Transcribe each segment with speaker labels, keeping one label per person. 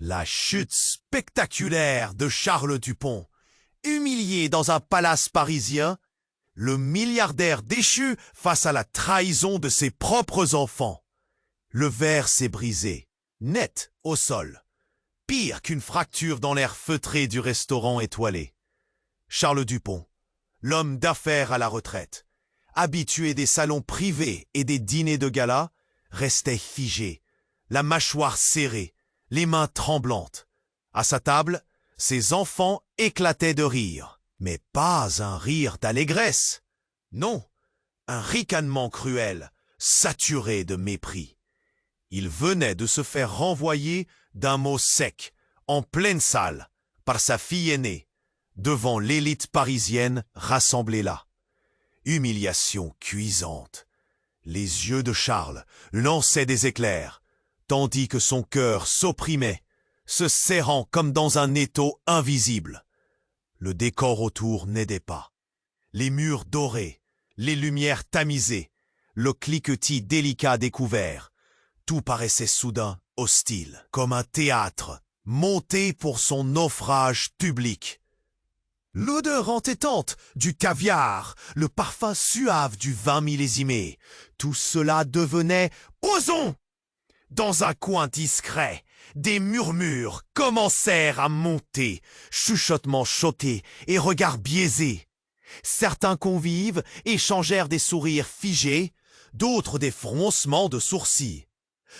Speaker 1: La chute spectaculaire de Charles Dupont. Humilié dans un palace parisien, le milliardaire déchu face à la trahison de ses propres enfants. Le verre s'est brisé, net au sol. Pire qu'une fracture dans l'air feutré du restaurant étoilé. Charles Dupont, l'homme d'affaires à la retraite, habitué des salons privés et des dîners de gala, restait figé, la mâchoire serrée, les mains tremblantes. À sa table, ses enfants éclataient de rire, mais pas un rire d'allégresse. Non, un ricanement cruel, saturé de mépris. Il venait de se faire renvoyer d'un mot sec, en pleine salle, par sa fille aînée, devant l'élite parisienne rassemblée là. Humiliation cuisante. Les yeux de Charles lançaient des éclairs, tandis que son cœur s'opprimait, se serrant comme dans un étau invisible. Le décor autour n'aidait pas. Les murs dorés, les lumières tamisées, le cliquetis délicat découvert, tout paraissait soudain hostile, comme un théâtre monté pour son naufrage public. L'odeur entêtante du caviar, le parfum suave du vin millésimé, tout cela devenait ozon. Dans un coin discret, des murmures commencèrent à monter, chuchotements choqués et regards biaisés. Certains convives échangèrent des sourires figés, d'autres des froncements de sourcils.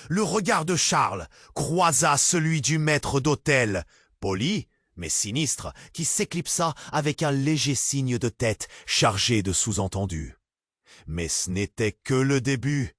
Speaker 1: Le regard de Charles croisa celui du maître d'hôtel, poli mais sinistre, qui s'éclipsa avec un léger signe de tête chargé de sous-entendus. Mais ce n'était que le début.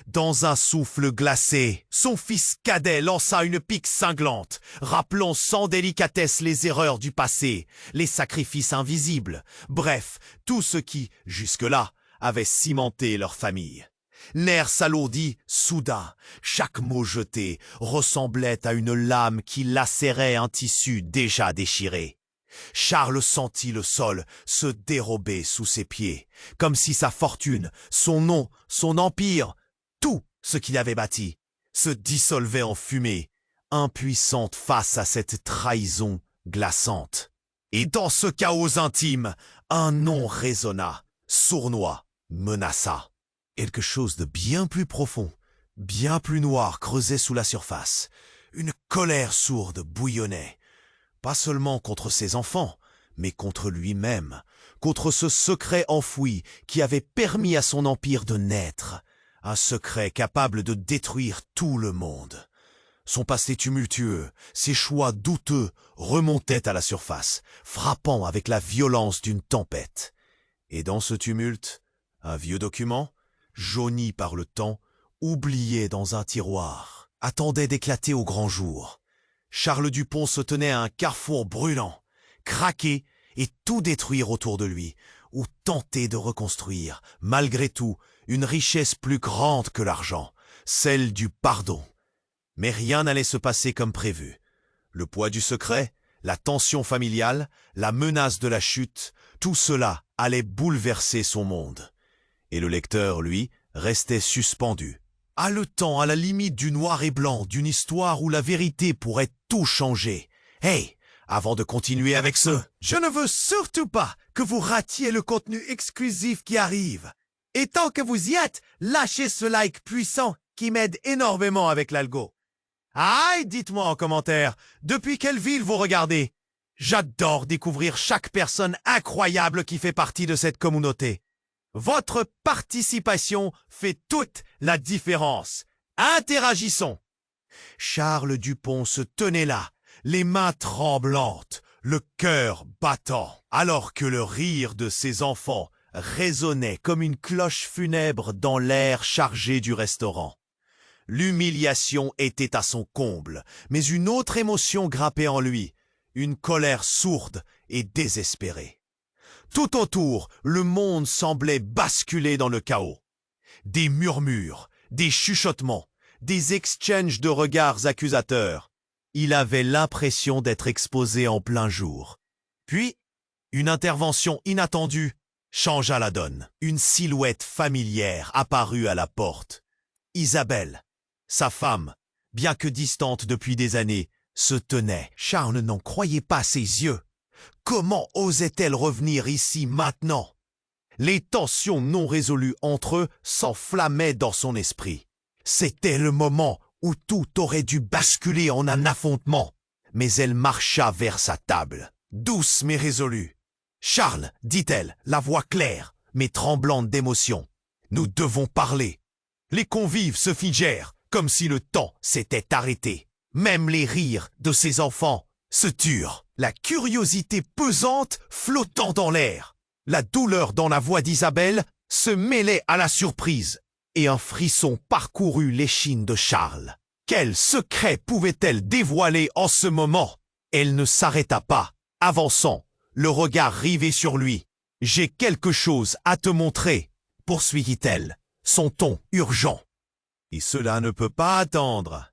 Speaker 1: Dans un souffle glacé, son fils cadet lança une pique cinglante, rappelant sans délicatesse les erreurs du passé, les sacrifices invisibles, bref, tout ce qui, jusque-là, avait cimenté leur famille. L'air s'alourdit soudain, chaque mot jeté ressemblait à une lame qui lacérait un tissu déjà déchiré. Charles sentit le sol se dérober sous ses pieds, comme si sa fortune, son nom, son empire, tout ce qu'il avait bâti, se dissolvait en fumée, impuissante face à cette trahison glaçante. Et dans ce chaos intime, un nom résonna, sournois, menaça. Quelque chose de bien plus profond, bien plus noir creusait sous la surface. Une colère sourde bouillonnait, pas seulement contre ses enfants, mais contre lui-même, contre ce secret enfoui qui avait permis à son empire de naître, un secret capable de détruire tout le monde. Son passé tumultueux, ses choix douteux remontaient à la surface, frappant avec la violence d'une tempête. Et dans ce tumulte, un vieux document, jauni par le temps, oublié dans un tiroir, attendait d'éclater au grand jour. Charles Dupont se tenait à un carrefour brûlant, craquer et tout détruire autour de lui, ou tenter de reconstruire, malgré tout, une richesse plus grande que l'argent, celle du pardon. Mais rien n'allait se passer comme prévu. Le poids du secret, la tension familiale, la menace de la chute, tout cela allait bouleverser son monde. Et le lecteur, lui, restait suspendu, haletant à la limite du noir et blanc d'une histoire où la vérité pourrait tout changer. Hey, avant de continuer avec ce, je ne veux surtout pas que vous ratiez le contenu exclusif qui arrive. Et tant que vous y êtes, lâchez ce like puissant qui m'aide énormément avec l'algo. Aïe, dites-moi en commentaire, depuis quelle ville vous regardez? J'adore découvrir chaque personne incroyable qui fait partie de cette communauté. Votre participation fait toute la différence. Interagissons. Charles Dupont se tenait là, les mains tremblantes, le cœur battant, alors que le rire de ses enfants résonnait comme une cloche funèbre dans l'air chargé du restaurant. L'humiliation était à son comble, mais une autre émotion grimpait en lui, une colère sourde et désespérée. Tout autour, le monde semblait basculer dans le chaos. Des murmures, des chuchotements, des exchanges de regards accusateurs. Il avait l'impression d'être exposé en plein jour. Puis, une intervention inattendue changea la donne. Une silhouette familière apparut à la porte. Isabelle, sa femme, bien que distante depuis des années, se tenait. Charles n'en croyait pas ses yeux. Comment osait-elle revenir ici maintenant? Les tensions non résolues entre eux s'enflammaient dans son esprit. C'était le moment où tout aurait dû basculer en un affrontement. Mais elle marcha vers sa table, douce mais résolue. « Charles, dit-elle, la voix claire, mais tremblante d'émotion, nous devons parler. » Les convives se figèrent, comme si le temps s'était arrêté. Même les rires de ses enfants se turent, la curiosité pesante flottant dans l'air. La douleur dans la voix d'Isabelle se mêlait à la surprise, et un frisson parcourut l'échine de Charles. Quel secret pouvait-elle dévoiler en ce moment? Elle ne s'arrêta pas, avançant, le regard rivé sur lui. « J'ai quelque chose à te montrer, » poursuivit-elle, son ton urgent. Et cela ne peut pas attendre.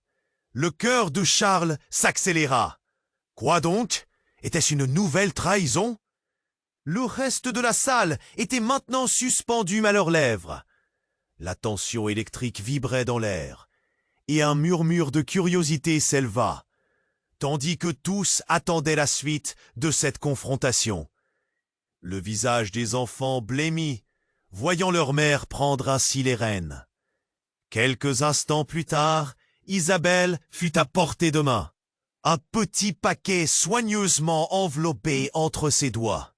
Speaker 1: Le cœur de Charles s'accéléra. Quoi donc? Était-ce une nouvelle trahison? Le reste de la salle était maintenant suspendu à leurs lèvres. La tension électrique vibrait dans l'air, et un murmure de curiosité s'éleva, tandis que tous attendaient la suite de cette confrontation. Le visage des enfants blêmit, voyant leur mère prendre ainsi les rênes. Quelques instants plus tard, Isabelle fut à portée de main, un petit paquet soigneusement enveloppé entre ses doigts.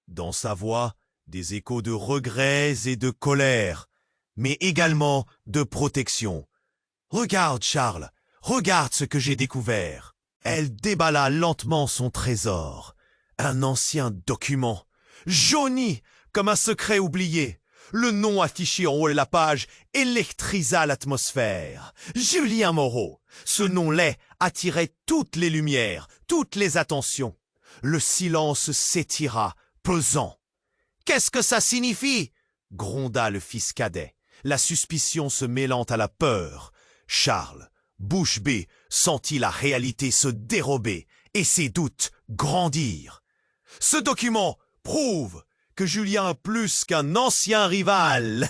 Speaker 1: Dans sa voix, des échos de regrets et de colère, mais également de protection. « Regarde, Charles, regarde ce que j'ai découvert. » Elle déballa lentement son trésor, un ancien document, jauni comme un secret oublié. Le nom affiché en haut de la page électrisa l'atmosphère. Julien Moreau. Ce nom laid attirait toutes les lumières, toutes les attentions. Le silence s'étira, pesant. « Qu'est-ce que ça signifie ?» gronda le fils cadet, la suspicion se mêlant à la peur. Charles, bouche bée, sentit la réalité se dérober et ses doutes grandir. « Ce document prouve que Julien est plus qu'un ancien rival.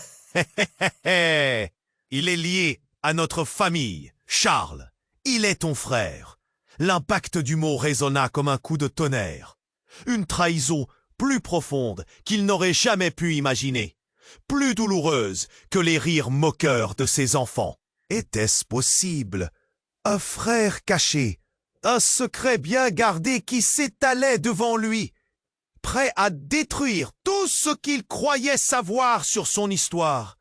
Speaker 1: Il est lié à notre famille. Charles, il est ton frère. » L'impact du mot résonna comme un coup de tonnerre. Une trahison plus profonde qu'il n'aurait jamais pu imaginer, plus douloureuse que les rires moqueurs de ses enfants. Était-ce possible? Un frère caché, un secret bien gardé qui s'étalait devant lui, prêt à détruire tout ce qu'il croyait savoir sur son histoire.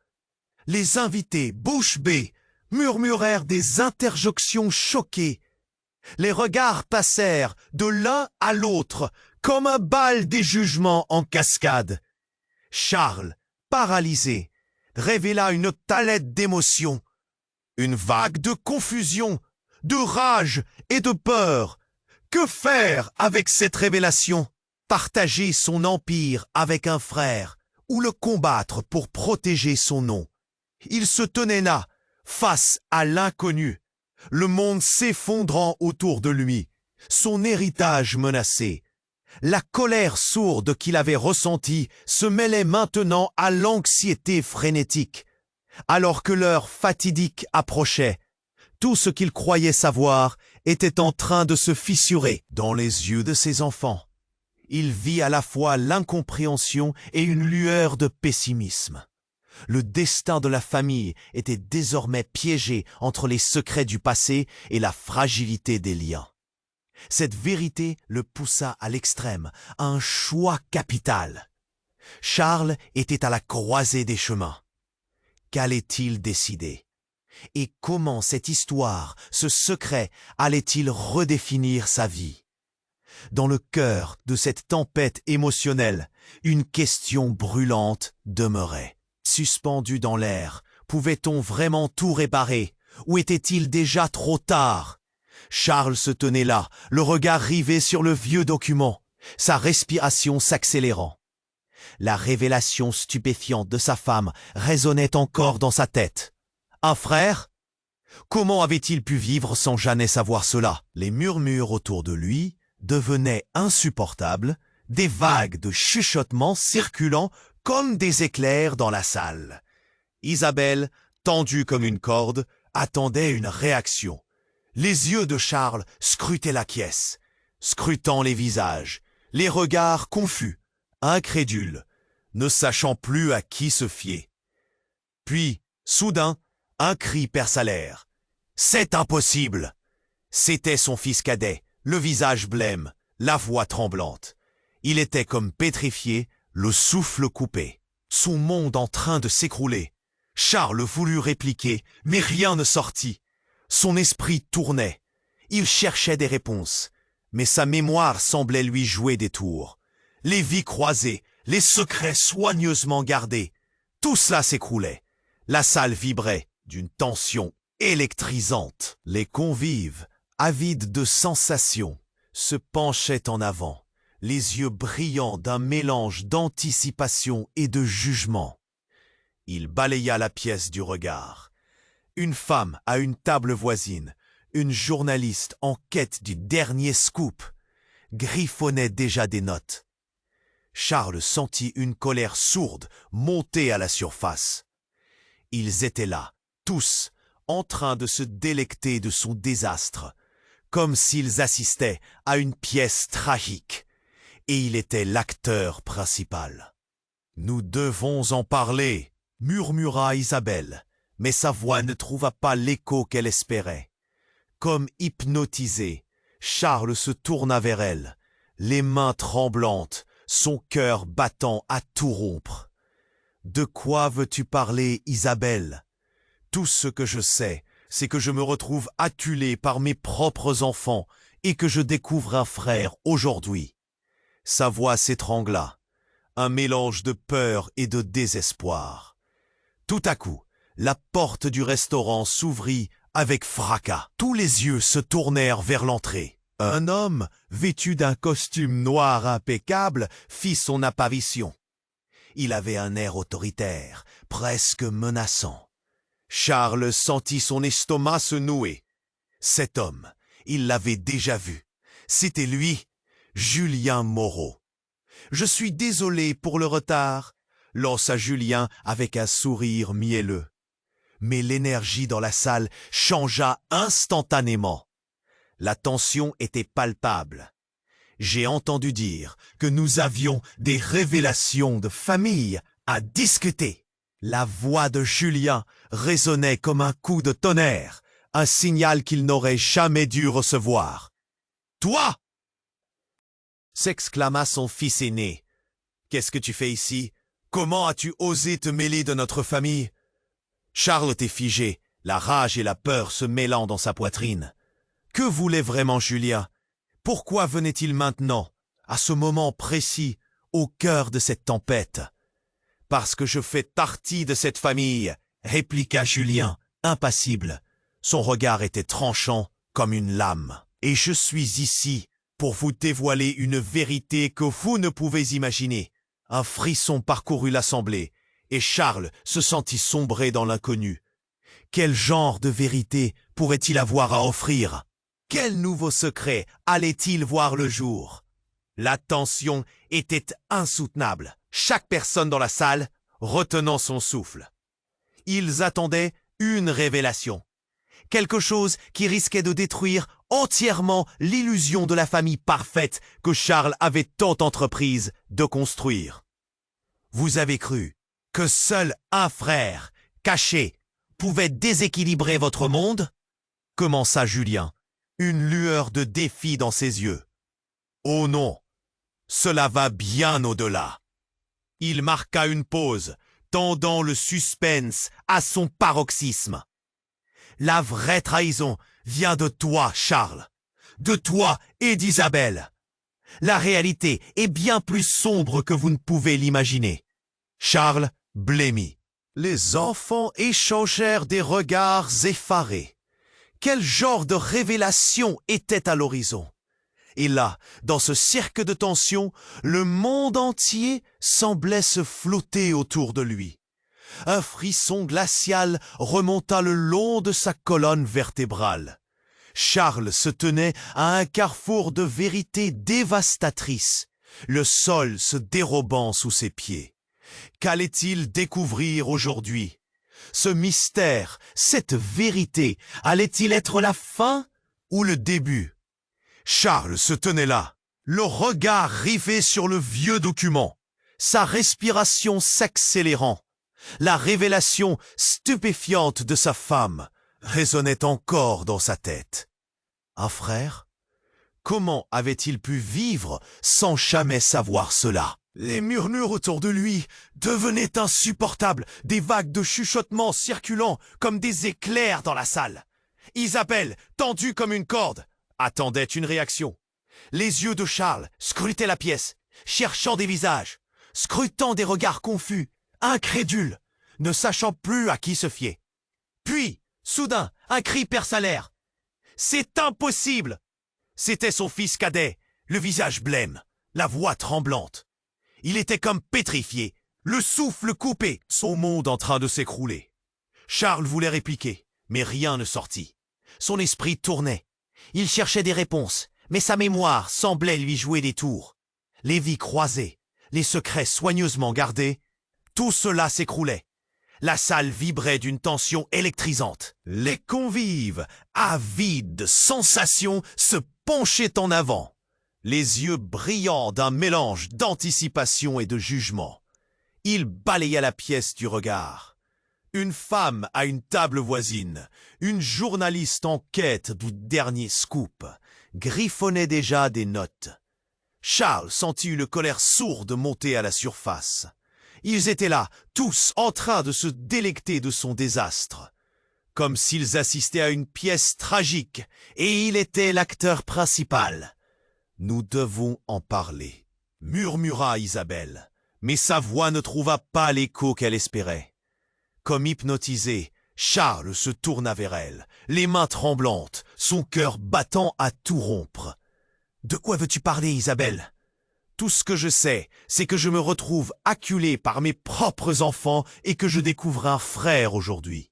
Speaker 1: Les invités, bouche bée, murmurèrent des interjections choquées. Les regards passèrent de l'un à l'autre comme un bal des jugements en cascade. Charles, paralysé, révéla une palette d'émotions, une vague de confusion, de rage et de peur. Que faire avec cette révélation? Partager son empire avec un frère ou le combattre pour protéger son nom? Il se tenait là, face à l'inconnu, le monde s'effondrant autour de lui, son héritage menacé. La colère sourde qu'il avait ressentie se mêlait maintenant à l'anxiété frénétique. Alors que l'heure fatidique approchait, tout ce qu'il croyait savoir était en train de se fissurer dans les yeux de ses enfants. Il vit à la fois l'incompréhension et une lueur de pessimisme. Le destin de la famille était désormais piégé entre les secrets du passé et la fragilité des liens. Cette vérité le poussa à l'extrême, à un choix capital. Charles était à la croisée des chemins. Qu'allait-il décider? Et comment cette histoire, ce secret, allait-il redéfinir sa vie? Dans le cœur de cette tempête émotionnelle, une question brûlante demeurait. Suspendue dans l'air, pouvait-on vraiment tout réparer? Ou était-il déjà trop tard? Charles se tenait là, le regard rivé sur le vieux document, sa respiration s'accélérant. La révélation stupéfiante de sa femme résonnait encore dans sa tête. Un frère? Comment avait-il pu vivre sans jamais savoir cela? Les murmures autour de lui devenaient insupportables, des vagues de chuchotements circulant comme des éclairs dans la salle. Isabelle, tendue comme une corde, attendait une réaction. Les yeux de Charles scrutaient la pièce, scrutant les visages, les regards confus, incrédules, ne sachant plus à qui se fier. Puis, soudain, un cri perça l'air. « C'est impossible !» C'était son fils cadet, le visage blême, la voix tremblante. Il était comme pétrifié, le souffle coupé, son monde en train de s'écrouler. Charles voulut répliquer, mais rien ne sortit. Son esprit tournait. Il cherchait des réponses, mais sa mémoire semblait lui jouer des tours. Les vies croisées, les secrets soigneusement gardés, tout cela s'écroulait. La salle vibrait d'une tension électrisante. Les convives, avides de sensations, se penchaient en avant, les yeux brillants d'un mélange d'anticipation et de jugement. Il balaya la pièce du regard. Une femme à une table voisine, une journaliste en quête du dernier scoop, griffonnait déjà des notes. Charles sentit une colère sourde monter à la surface. Ils étaient là, tous, en train de se délecter de son désastre, comme s'ils assistaient à une pièce tragique, et il était l'acteur principal. « Nous devons en parler », murmura Isabelle, mais sa voix ne trouva pas l'écho qu'elle espérait. Comme hypnotisé, Charles se tourna vers elle, les mains tremblantes, son cœur battant à tout rompre. « De quoi veux-tu parler, Isabelle ? Tout ce que je sais, c'est que je me retrouve acculé par mes propres enfants et que je découvre un frère aujourd'hui. » Sa voix s'étrangla, un mélange de peur et de désespoir. Tout à coup, la porte du restaurant s'ouvrit avec fracas. Tous les yeux se tournèrent vers l'entrée. Un homme, vêtu d'un costume noir impeccable, fit son apparition. Il avait un air autoritaire, presque menaçant. Charles sentit son estomac se nouer. Cet homme, il l'avait déjà vu. C'était lui, Julien Moreau. « Je suis désolé pour le retard », lança Julien avec un sourire mielleux. Mais l'énergie dans la salle changea instantanément. La tension était palpable. J'ai entendu dire que nous avions des révélations de famille à discuter. La voix de Julien résonnait comme un coup de tonnerre, un signal qu'il n'aurait jamais dû recevoir. « Toi !» s'exclama son fils aîné. « Qu'est-ce que tu fais ici? Comment as-tu osé te mêler de notre famille ?» Charles était figé, la rage et la peur se mêlant dans sa poitrine. Que voulait vraiment Julien? Pourquoi venait-il maintenant, à ce moment précis, au cœur de cette tempête? « Parce que je fais partie de cette famille, » répliqua Julien, impassible. Son regard était tranchant comme une lame. « Et je suis ici pour vous dévoiler une vérité que vous ne pouvez imaginer. » Un frisson parcourut l'assemblée, et Charles se sentit sombrer dans l'inconnu. Quel genre de vérité pourrait-il avoir à offrir? Quel nouveau secret allait-il voir le jour? La tension était insoutenable, chaque personne dans la salle retenant son souffle. Ils attendaient une révélation, quelque chose qui risquait de détruire entièrement l'illusion de la famille parfaite que Charles avait tant entreprise de construire. Vous avez cru que seul un frère, caché, pouvait déséquilibrer votre monde? Commença Julien, une lueur de défi dans ses yeux. Oh non, cela va bien au-delà. Il marqua une pause, tendant le suspense à son paroxysme. La vraie trahison vient de toi, Charles, de toi et d'Isabelle. La réalité est bien plus sombre que vous ne pouvez l'imaginer. Charles blêmit. Les enfants échangèrent des regards effarés. Quel genre de révélation était à l'horizon? Et là, dans ce cercle de tension, le monde entier semblait se flotter autour de lui. Un frisson glacial remonta le long de sa colonne vertébrale. Charles se tenait à un carrefour de vérité dévastatrice, le sol se dérobant sous ses pieds. Qu'allait-il découvrir aujourd'hui? Ce mystère, cette vérité, allait-il être la fin ou le début. Charles se tenait là, le regard rivé sur le vieux document, sa respiration s'accélérant. La révélation stupéfiante de sa femme résonnait encore dans sa tête. Un frère? Comment avait-il pu vivre sans jamais savoir cela? Les murmures autour de lui devenaient insupportables, des vagues de chuchotements circulant comme des éclairs dans la salle. Isabelle, tendue comme une corde, attendait une réaction. Les yeux de Charles scrutaient la pièce, cherchant des visages, scrutant des regards confus, incrédules, ne sachant plus à qui se fier. Puis, soudain, un cri perça l'air. « C'est impossible !» C'était son fils cadet, le visage blême, la voix tremblante. Il était comme pétrifié, le souffle coupé, son monde en train de s'écrouler. Charles voulait répliquer, mais rien ne sortit. Son esprit tournait. Il cherchait des réponses, mais sa mémoire semblait lui jouer des tours. Les vies croisées, les secrets soigneusement gardés, tout cela s'écroulait. La salle vibrait d'une tension électrisante. Les convives, avides de sensations, se penchaient en avant, les yeux brillants d'un mélange d'anticipation et de jugement. Il balaya la pièce du regard. Une femme à une table voisine, une journaliste en quête du dernier scoop, griffonnait déjà des notes. Charles sentit une colère sourde monter à la surface. Ils étaient là, tous en train de se délecter de son désastre, comme s'ils assistaient à une pièce tragique, et il était l'acteur principal. « Nous devons en parler », murmura Isabelle, mais sa voix ne trouva pas l'écho qu'elle espérait. Comme hypnotisé, Charles se tourna vers elle, les mains tremblantes, son cœur battant à tout rompre. « De quoi veux-tu parler, Isabelle ? Tout ce que je sais, c'est que je me retrouve acculé par mes propres enfants et que je découvre un frère aujourd'hui. »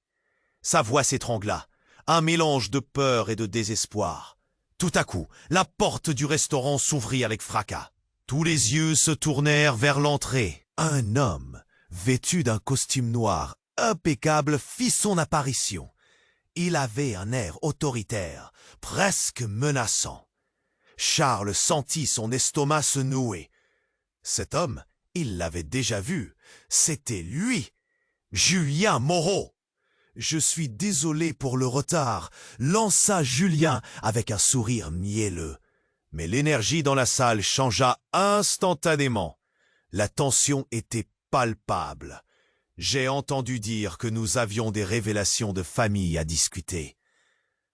Speaker 1: Sa voix s'étrangla, un mélange de peur et de désespoir. Tout à coup, la porte du restaurant s'ouvrit avec fracas. Tous les yeux se tournèrent vers l'entrée. Un homme, vêtu d'un costume noir impeccable, fit son apparition. Il avait un air autoritaire, presque menaçant. Charles sentit son estomac se nouer. Cet homme, il l'avait déjà vu. C'était lui, Julien Moreau. « Je suis désolé pour le retard », lança Julien avec un sourire mielleux. Mais l'énergie dans la salle changea instantanément. La tension était palpable. J'ai entendu dire que nous avions des révélations de famille à discuter.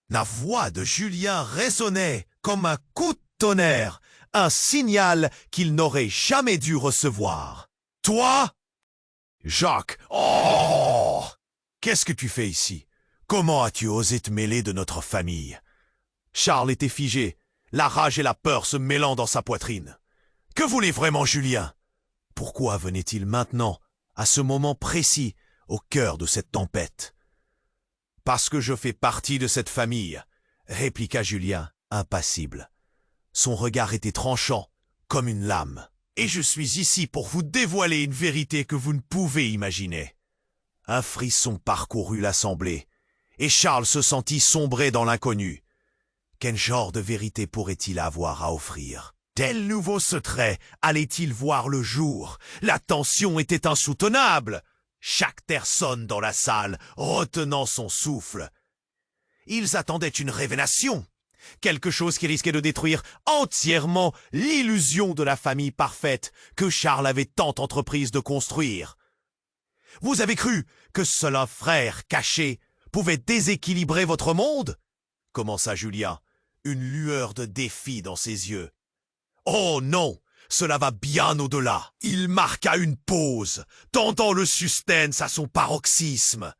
Speaker 1: La voix de Julien résonnait comme un coup de tonnerre, un signal qu'il n'aurait jamais dû recevoir. « Toi ?» Jacques, oh! Qu'est-ce que tu fais ici? Comment as-tu osé te mêler de notre famille? Charles était figé, la rage et la peur se mêlant dans sa poitrine. Que voulait vraiment Julien? Pourquoi venait-il maintenant, à ce moment précis, au cœur de cette tempête? Parce que je fais partie de cette famille, répliqua Julien, impassible. Son regard était tranchant, comme une lame. Et je suis ici pour vous dévoiler une vérité que vous ne pouvez imaginer. Un frisson parcourut l'assemblée, et Charles se sentit sombrer dans l'inconnu. Quel genre de vérité pourrait-il avoir à offrir? Tel nouveau secret allait-il voir le jour? La tension était insoutenable. Chaque personne dans la salle retenant son souffle. Ils attendaient une révélation, quelque chose qui risquait de détruire entièrement l'illusion de la famille parfaite que Charles avait tant entreprise de construire. Vous avez cru que seul un frère caché pouvait déséquilibrer votre monde? Commença Julien, une lueur de défi dans ses yeux. Oh non, cela va bien au-delà. Il marqua une pause, tendant le suspense à son paroxysme.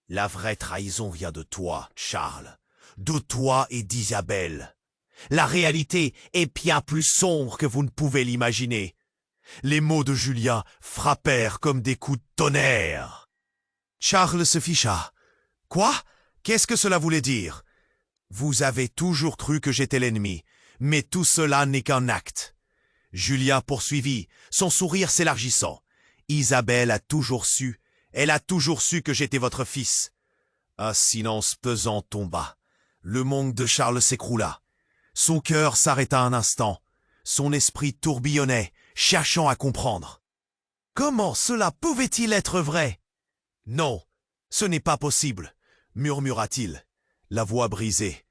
Speaker 1: La vraie trahison vient de toi, Charles, de toi et d'Isabelle. La réalité est bien plus sombre que vous ne pouvez l'imaginer. Les mots de Julien frappèrent comme des coups de tonnerre. Charles se ficha. « Quoi? Qu'est-ce que cela voulait dire? Vous avez toujours cru que j'étais l'ennemi, mais tout cela n'est qu'un acte. » Julien poursuivit, son sourire s'élargissant. « Isabelle a toujours su, elle a toujours su que j'étais votre fils. » Un silence pesant tomba. Le monde de Charles s'écroula. Son cœur s'arrêta un instant. Son esprit tourbillonnait, cherchant à comprendre. Comment cela pouvait-il être vrai? Non, ce n'est pas possible, murmura-t-il, la voix brisée.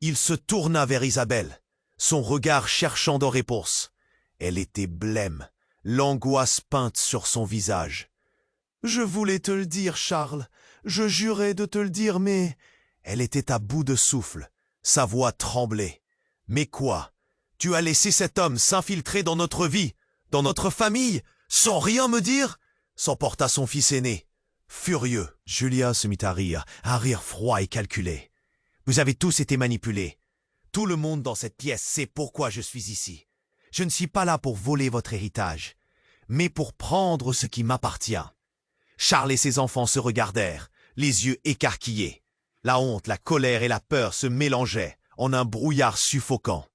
Speaker 1: Il se tourna vers Isabelle, son regard cherchant de réponse. Elle était blême, l'angoisse peinte sur son visage. « Je voulais te le dire, Charles, je jurais de te le dire, mais... » Elle était à bout de souffle, sa voix tremblait. « Mais quoi? Tu as laissé cet homme s'infiltrer dans notre vie, dans notre famille, sans rien me dire ?» s'emporta son fils aîné. Furieux, Julien se mit à rire, un rire froid et calculé. « Vous avez tous été manipulés. Tout le monde dans cette pièce sait pourquoi je suis ici. Je ne suis pas là pour voler votre héritage, mais pour prendre ce qui m'appartient. » Charles et ses enfants se regardèrent, les yeux écarquillés. La honte, la colère et la peur se mélangeaient en un brouillard suffocant.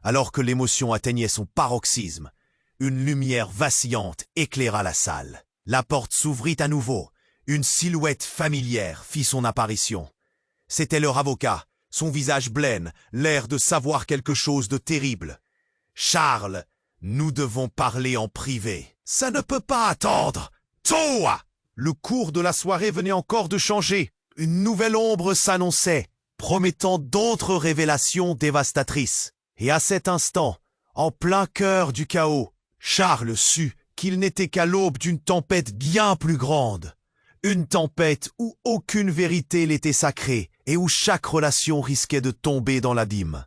Speaker 1: Alors que l'émotion atteignait son paroxysme, une lumière vacillante éclaira la salle. La porte s'ouvrit à nouveau. Une silhouette familière fit son apparition. C'était leur avocat, son visage blême, l'air de savoir quelque chose de terrible. « Charles, nous devons parler en privé. »« Ça ne peut pas attendre. Toi !» Le cours de la soirée venait encore de changer. Une nouvelle ombre s'annonçait, promettant d'autres révélations dévastatrices. Et à cet instant, en plein cœur du chaos, Charles sut qu'il n'était qu'à l'aube d'une tempête bien plus grande. Une tempête où aucune vérité n'était sacrée et où chaque relation risquait de tomber dans l'abîme.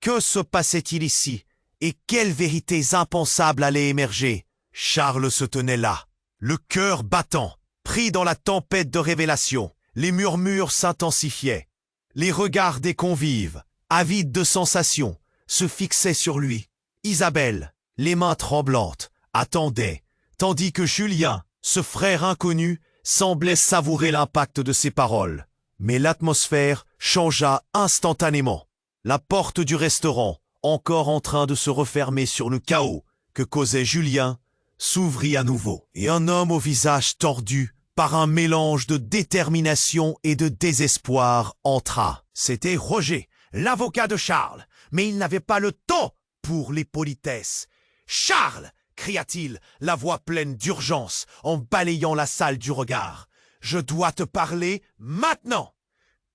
Speaker 1: Que se passait-il ici? Et quelles vérités impensables allaient émerger? Charles se tenait là, le cœur battant, pris dans la tempête de révélations. Les murmures s'intensifiaient. Les regards des convives, avides de sensations, se fixaient sur lui. Isabelle, les mains tremblantes, attendait, tandis que Julien, ce frère inconnu, semblait savourer l'impact de ses paroles. Mais l'atmosphère changea instantanément. La porte du restaurant, encore en train de se refermer sur le chaos que causait Julien, s'ouvrit à nouveau. Et un homme au visage tordu, par un mélange de détermination et de désespoir, entra. C'était Roger, l'avocat de Charles, mais il n'avait pas le temps pour les politesses. « Charles !» cria-t-il, la voix pleine d'urgence, en balayant la salle du regard. « Je dois te parler maintenant !»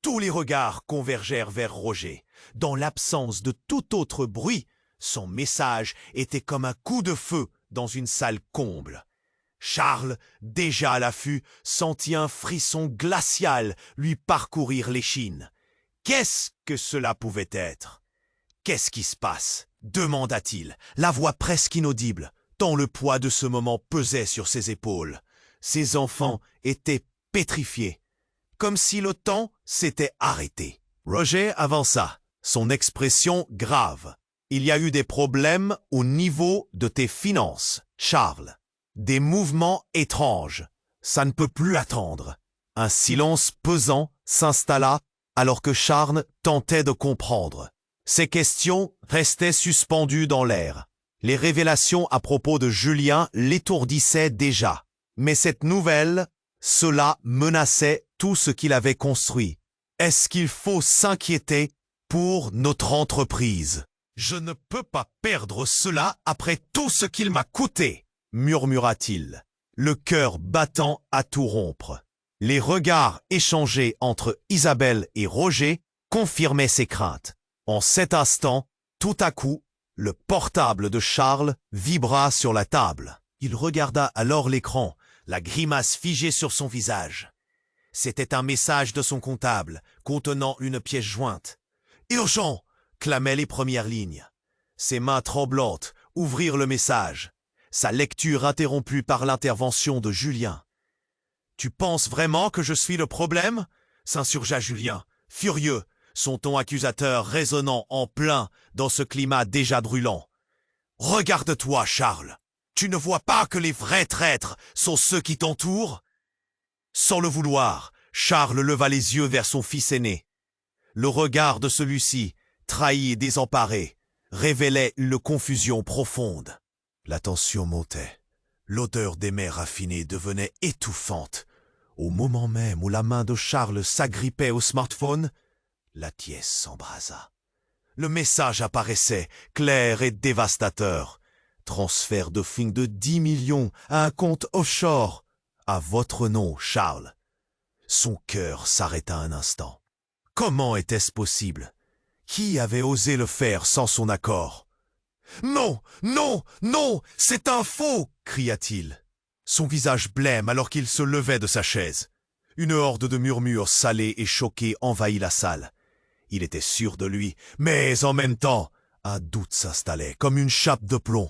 Speaker 1: Tous les regards convergèrent vers Roger. Dans l'absence de tout autre bruit, son message était comme un coup de feu dans une salle comble. Charles, déjà à l'affût, sentit un frisson glacial lui parcourir l'échine. Qu'est-ce que cela pouvait être? « Qu'est-ce qui se passe ?» demanda-t-il, la voix presque inaudible, tant le poids de ce moment pesait sur ses épaules. Ses enfants étaient pétrifiés, comme si le temps s'était arrêté. Roger avança, son expression grave. « Il y a eu des problèmes au niveau de tes finances, Charles. Des mouvements étranges. Ça ne peut plus attendre. » Un silence pesant s'installa alors que Charles tentait de comprendre. Ces questions restaient suspendues dans l'air. Les révélations à propos de Julien l'étourdissaient déjà. Mais cette nouvelle, cela menaçait tout ce qu'il avait construit. Est-ce qu'il faut s'inquiéter pour notre entreprise? « Je ne peux pas perdre cela après tout ce qu'il m'a coûté !» murmura-t-il, le cœur battant à tout rompre. Les regards échangés entre Isabelle et Roger confirmaient ses craintes. En cet instant, tout à coup, le portable de Charles vibra sur la table. Il regarda alors l'écran, la grimace figée sur son visage. C'était un message de son comptable, contenant une pièce jointe. « Urgent !» clamaient les premières lignes. Ses mains tremblantes ouvrirent le message. Sa lecture interrompue par l'intervention de Julien. « Tu penses vraiment que je suis le problème ?» s'insurgea Julien, furieux, son ton accusateur résonnant en plein dans ce climat déjà brûlant. « Regarde-toi, Charles. Tu ne vois pas que les vrais traîtres sont ceux qui t'entourent ?» Sans le vouloir, Charles leva les yeux vers son fils aîné. Le regard de celui-ci, trahi et désemparé, révélait une confusion profonde. La tension montait. L'odeur des mets raffinés devenait étouffante. Au moment même où la main de Charles s'agrippait au smartphone, La pièce s'embrasa. Le message apparaissait, clair et dévastateur. Transfert de fonds de 10 millions à un compte offshore. À votre nom, Charles. Son cœur s'arrêta un instant. Comment était-ce possible? Qui avait osé le faire sans son accord? Non, non, non, c'est un faux! Cria-t-il. Son visage blême alors qu'il se levait de sa chaise. Une horde de murmures salés et choqués envahit la salle. Il était sûr de lui, mais en même temps, un doute s'installait comme une chape de plomb.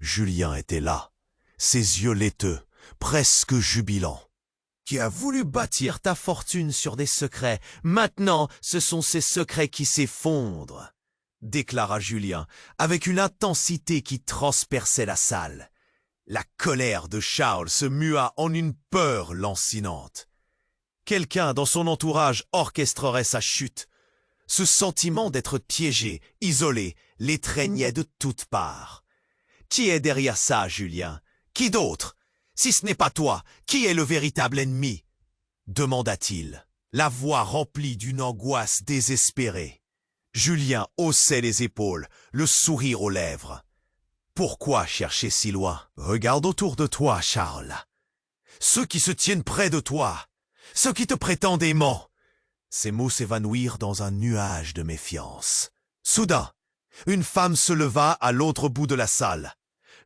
Speaker 1: Julien était là, ses yeux laiteux, presque jubilants. Tu as voulu bâtir ta fortune sur des secrets. Maintenant, ce sont ces secrets qui s'effondrent, déclara Julien, avec une intensité qui transperçait la salle. La colère de Charles se mua en une peur lancinante. Quelqu'un dans son entourage orchestrerait sa chute. Ce sentiment d'être piégé, isolé, l'étreignait de toutes parts. Qui est derrière ça, Julien? Qui d'autre? Si ce n'est pas toi, qui est le véritable ennemi? Demanda-t-il, la voix remplie d'une angoisse désespérée. Julien haussait les épaules, le sourire aux lèvres. Pourquoi chercher si loin? Regarde autour de toi, Charles. Ceux qui se tiennent près de toi, ceux qui te prétendent aimant. Ces mots s'évanouirent dans un nuage de méfiance. Soudain, une femme se leva à l'autre bout de la salle.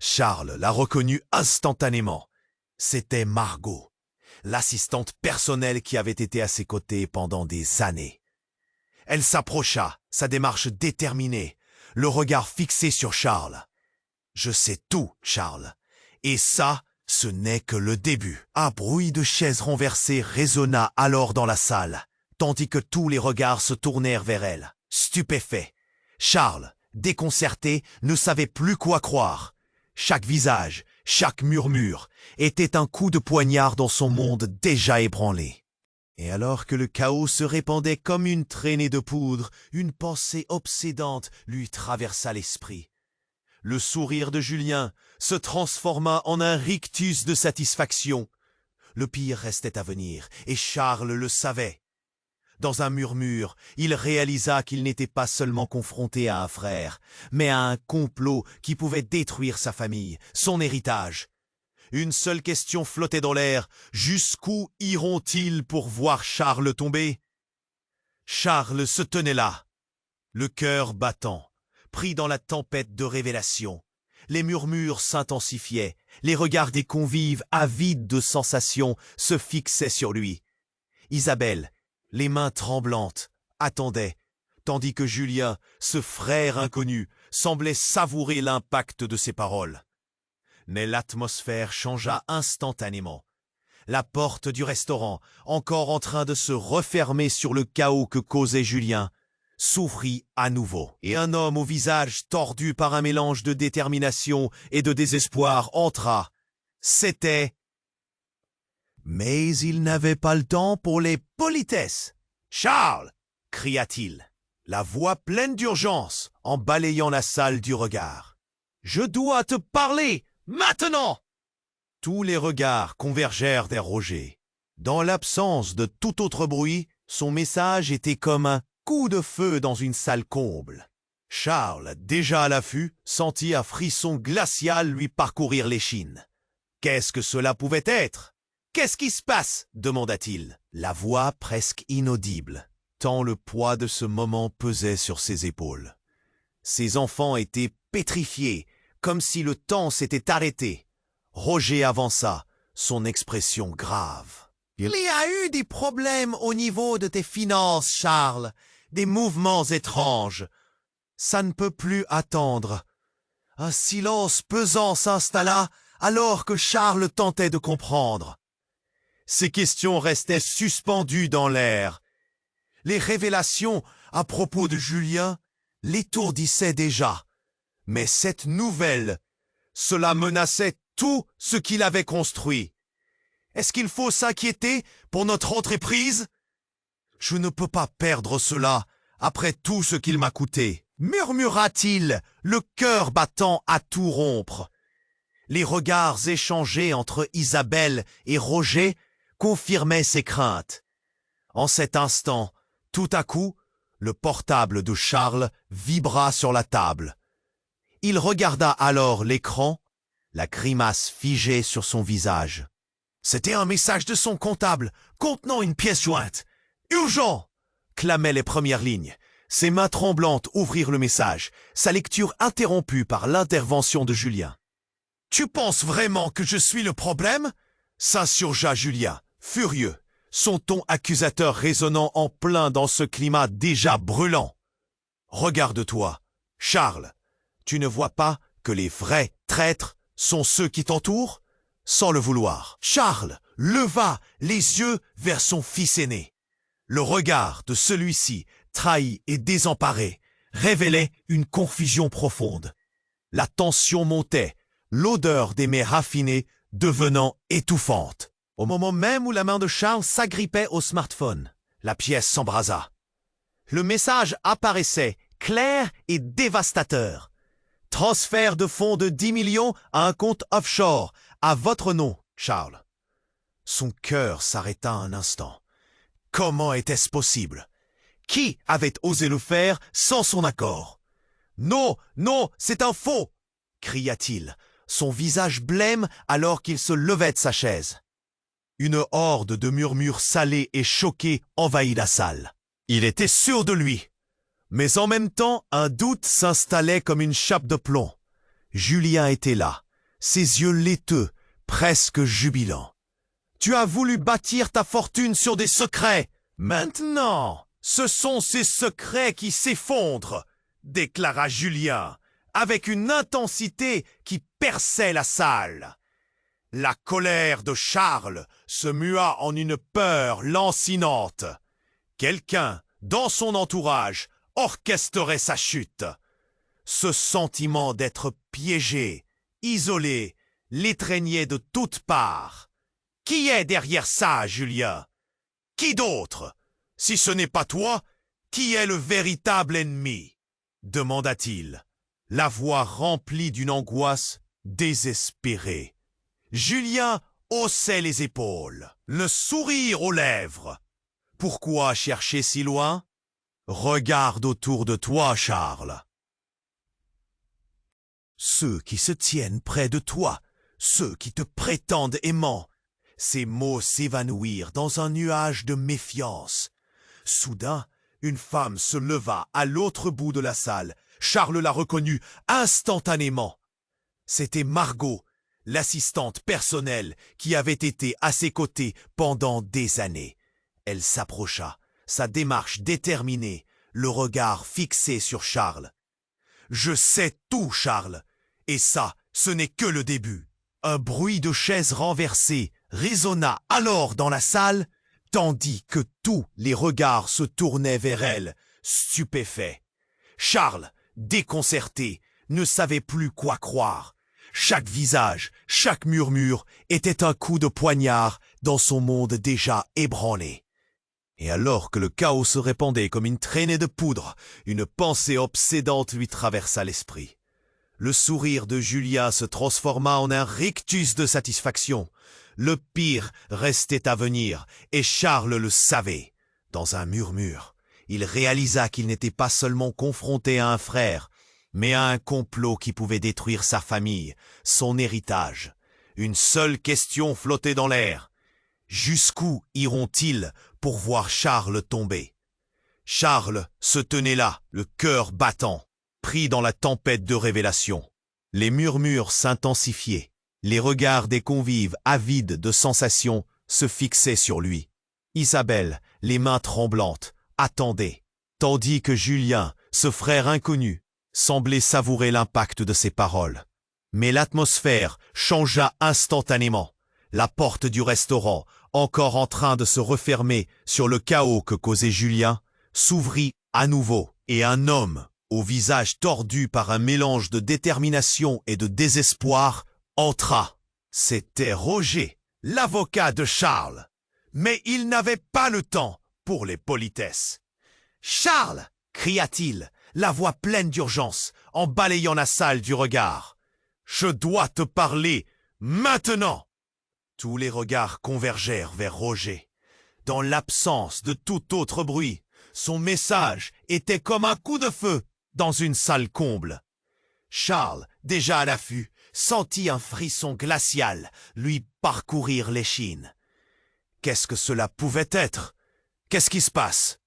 Speaker 1: Charles la reconnut instantanément. C'était Margot, l'assistante personnelle qui avait été à ses côtés pendant des années. Elle s'approcha, sa démarche déterminée, le regard fixé sur Charles. « Je sais tout, Charles, et ça, ce n'est que le début. » Un bruit de chaises renversées résonna alors dans la salle, tandis que tous les regards se tournèrent vers elle, stupéfaits. Charles, déconcerté, ne savait plus quoi croire. Chaque visage, chaque murmure, était un coup de poignard dans son monde déjà ébranlé. Et alors que le chaos se répandait comme une traînée de poudre, une pensée obsédante lui traversa l'esprit. Le sourire de Julien se transforma en un rictus de satisfaction. Le pire restait à venir, et Charles le savait. Dans un murmure, il réalisa qu'il n'était pas seulement confronté à un frère, mais à un complot qui pouvait détruire sa famille, son héritage. Une seule question flottait dans l'air. Jusqu'où iront-ils pour voir Charles tomber? Charles se tenait là, le cœur battant, pris dans la tempête de révélations. Les murmures s'intensifiaient, les regards des convives, avides de sensations, se fixaient sur lui. Isabelle, les mains tremblantes, attendait, tandis que Julien, ce frère inconnu, semblait savourer l'impact de ses paroles. Mais l'atmosphère changea instantanément. La porte du restaurant, encore en train de se refermer sur le chaos que causait Julien, s'ouvrit à nouveau, et un homme au visage tordu par un mélange de détermination et de désespoir entra. C'était... Mais il n'avait pas le temps pour les politesses. « Charles !» cria-t-il, la voix pleine d'urgence, en balayant la salle du regard. « Je dois te parler, maintenant !» Tous les regards convergèrent vers Roger. Dans l'absence de tout autre bruit, son message était comme un coup de feu dans une salle comble. Charles, déjà à l'affût, sentit un frisson glacial lui parcourir l'échine. Qu'est-ce que cela pouvait être? Qu'est-ce qui se passe? Demanda-t-il, la voix presque inaudible, tant le poids de ce moment pesait sur ses épaules. Ses enfants étaient pétrifiés, comme si le temps s'était arrêté. Roger avança, son expression grave. « Il y a eu des problèmes au niveau de tes finances, Charles, des mouvements étranges. Ça ne peut plus attendre. » Un silence pesant s'installa alors que Charles tentait de comprendre. Ces questions restaient suspendues dans l'air. Les révélations à propos de Julien l'étourdissaient déjà. Mais cette nouvelle, cela menaçait tout ce qu'il avait construit. Est-ce qu'il faut s'inquiéter pour notre entreprise? Je ne peux pas perdre cela après tout ce qu'il m'a coûté, murmura-t-il, le cœur battant à tout rompre. Les regards échangés entre Isabelle et Roger confirmaient ses craintes. En cet instant, tout à coup, Le portable de Charles vibra sur la table. Il regarda alors l'écran, la grimace figée sur son visage. C'était un message de son comptable, contenant une pièce jointe. « Urgent !» clamaient les premières lignes. Ses mains tremblantes ouvrirent le message, sa lecture interrompue par l'intervention de Julien. « Tu penses vraiment que je suis le problème ?» s'insurgea Julien, furieux, son ton accusateur résonnant en plein dans ce climat déjà brûlant. « Regarde-toi, Charles, tu ne vois pas que les vrais traîtres sont ceux qui t'entourent ?» Sans le vouloir, Charles leva les yeux vers son fils aîné. Le regard de celui-ci, trahi et désemparé, révélait une confusion profonde. La tension montait, l'odeur des mets raffinés devenant étouffante. Au moment même où la main de Charles s'agrippait au smartphone, la pièce s'embrasa. Le message apparaissait, clair et dévastateur. Transfert de fonds de 10 millions à un compte offshore, à votre nom, Charles. Son cœur s'arrêta un instant. Comment était-ce possible? Qui avait osé le faire sans son accord? Non, non, c'est un faux! Cria-t-il, son visage blême alors qu'il se levait de sa chaise. Une horde de murmures salés et choqués envahit la salle. Il était sûr de lui. Mais en même temps, un doute s'installait comme une chape de plomb. Julien était là, ses yeux laiteux, presque jubilants. « Tu as voulu bâtir ta fortune sur des secrets. Maintenant, ce sont ces secrets qui s'effondrent, » déclara Julien, avec une intensité qui perçait la salle. La colère de Charles se mua en une peur lancinante. Quelqu'un, dans son entourage, orchestrerait sa chute. Ce sentiment d'être piégé, isolé, l'étreignait de toutes parts. Qui est derrière ça, Julien? Qui d'autre? Si ce n'est pas toi, qui est le véritable ennemi? Demanda-t-il, la voix remplie d'une angoisse désespérée. Julien haussait les épaules, le sourire aux lèvres. Pourquoi chercher si loin? Regarde autour de toi, Charles. Ceux qui se tiennent près de toi, ceux qui te prétendent aimant. Ces mots s'évanouirent dans un nuage de méfiance. Soudain, une femme se leva à l'autre bout de la salle. Charles la reconnut instantanément. C'était Margot, l'assistante personnelle qui avait été à ses côtés pendant des années. Elle s'approcha, sa démarche déterminée, le regard fixé sur Charles. « Je sais tout, Charles, et ça, ce n'est que le début. » Un bruit de chaises renversées résonna alors dans la salle, tandis que tous les regards se tournaient vers elle, stupéfaits. Charles, déconcerté, ne savait plus quoi croire. Chaque visage, chaque murmure était un coup de poignard dans son monde déjà ébranlé. Et alors que le chaos se répandait comme une traînée de poudre, une pensée obsédante lui traversa l'esprit. Le sourire de Julien se transforma en un rictus de satisfaction. Le pire restait à venir, et Charles le savait. Dans un murmure, il réalisa qu'il n'était pas seulement confronté à un frère, mais à un complot qui pouvait détruire sa famille, son héritage. Une seule question flottait dans l'air. Jusqu'où iront-ils pour voir Charles tomber? Charles se tenait là, le cœur battant, pris dans la tempête de révélations. Les murmures s'intensifiaient. Les regards des convives, avides de sensations, se fixaient sur lui. Isabelle, les mains tremblantes, attendait, tandis que Julien, ce frère inconnu, semblait savourer l'impact de ses paroles. Mais l'atmosphère changea instantanément. La porte du restaurant, encore en train de se refermer sur le chaos que causait Julien, s'ouvrit à nouveau, et un homme, au visage tordu par un mélange de détermination et de désespoir, entra. C'était Roger, l'avocat de Charles. Mais il n'avait pas le temps pour les politesses. « Charles !» cria-t-il, la voix pleine d'urgence, en balayant la salle du regard. « Je dois te parler maintenant !» Tous les regards convergèrent vers Roger. Dans l'absence de tout autre bruit, Son message était comme un coup de feu dans une salle comble. Charles, déjà à l'affût, sentit un frisson glacial lui parcourir l'échine. Qu'est-ce que cela pouvait être? Qu'est-ce qui se passe?